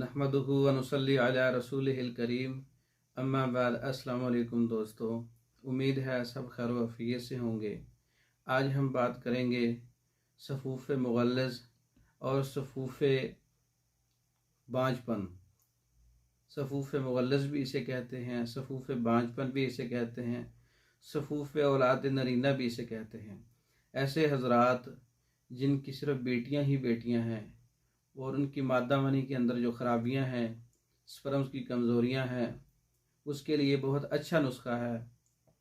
नहमदुहु व नुसल्ली अला रसूलिहिल करीम अम्मा बाद। अस्सलाम वालेकुम दोस्तों, उम्मीद है सब खैर व आफियत से होंगे। आज हम बात करेंगे सफ़ूफ़ मुग़ल्लज़ और सफ़ूफ़ बाँझपन। सफ़ूफ़ मुग़ल्लज़ भी इसे कहते हैं, सफ़ूफ़ बाँझपन भी इसे कहते हैं, सफ़ूफ़ औलाद नरीना भी इसे कहते हैं। ऐसे हज़रात जिनकी सिर्फ बेटियां ही बेटियां हैं और उनकी मादा मनी के अंदर जो ख़राबियां हैं, स्पर्म्स की कमज़ोरियां हैं, उसके लिए बहुत अच्छा नुस्खा है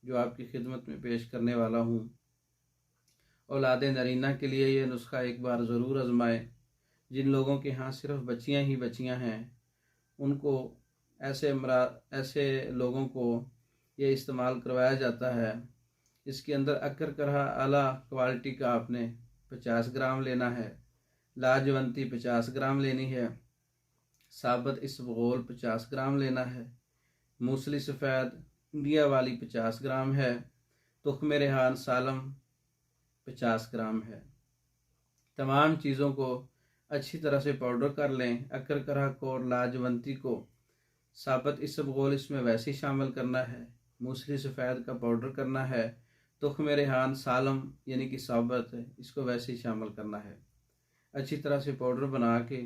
जो आपकी खिदमत में पेश करने वाला हूँ। औलाद नरीना के लिए ये नुस्खा एक बार ज़रूर आजमाएं। जिन लोगों के यहाँ सिर्फ बच्चियाँ ही बच्चियाँ हैं, उनको ऐसे लोगों को ये इस्तेमाल करवाया जाता है। इसके अंदर अकर करहा आला क्वालिटी का आपने 50 ग्राम लेना है, लाजवंती 50 ग्राम लेनी है, साबत इसबगोल 50 ग्राम लेना है, मूसली सफ़ेद इंडिया वाली 50 ग्राम है, तुख्म रेहान सालम 50 ग्राम है। तमाम चीज़ों को अच्छी तरह से पाउडर कर लें। अकर करहा को और लाजवंती को, साबत इसबगोल इसमें वैसे ही शामिल करना है, मूसली सफ़ेद का पाउडर करना है, तुख्म रेहान सालम यानी कि साबत इसको वैसे ही शामिल करना है। अच्छी तरह से पाउडर बना के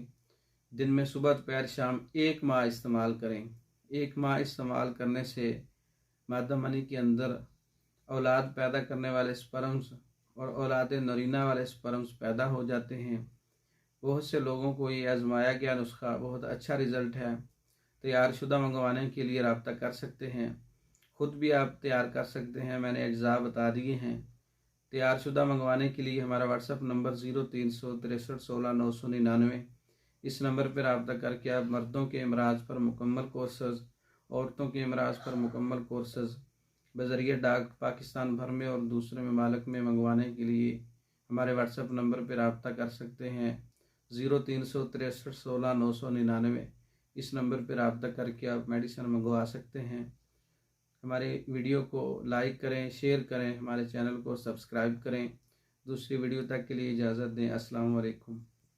दिन में सुबह दोपहर शाम 1 माह इस्तेमाल करें। 1 माह इस्तेमाल करने से मादा मनी के अंदर औलाद पैदा करने वाले स्पर्म्स और औलाद नरीना वाले स्पर्म्स पैदा हो जाते हैं। बहुत से लोगों को ये आजमाया गया नुस्खा बहुत अच्छा रिज़ल्ट है। तैयार शुदा मंगवाने के लिए रब्ता कर सकते हैं, ख़ुद भी आप तैयार कर सकते हैं, मैंने अज्जा बता दिए हैं। तैयार शुदा मंगवाने के लिए हमारा व्हाट्सअप नंबर 036316 999। इस नंबर पर रब्ता करके आप मर्दों के अमराज पर मुकम्मल कोर्सेज़, औरतों के अमराज पर मुकम्मल कोर्सेज़ बज़रिए डाक पाकिस्तान भर में और दूसरे ममालिक में मंगवाने के लिए हमारे व्हाट्सअप नंबर पर रब्ता कर सकते हैं 036316 999। इस नंबर पर रब्ता करके आप मेडिसिन मंगवा सकते हैं। हमारे वीडियो को लाइक करें, शेयर करें, हमारे चैनल को सब्सक्राइब करें। दूसरी वीडियो तक के लिए इजाज़त दें। अस्सलाम वालेकुम।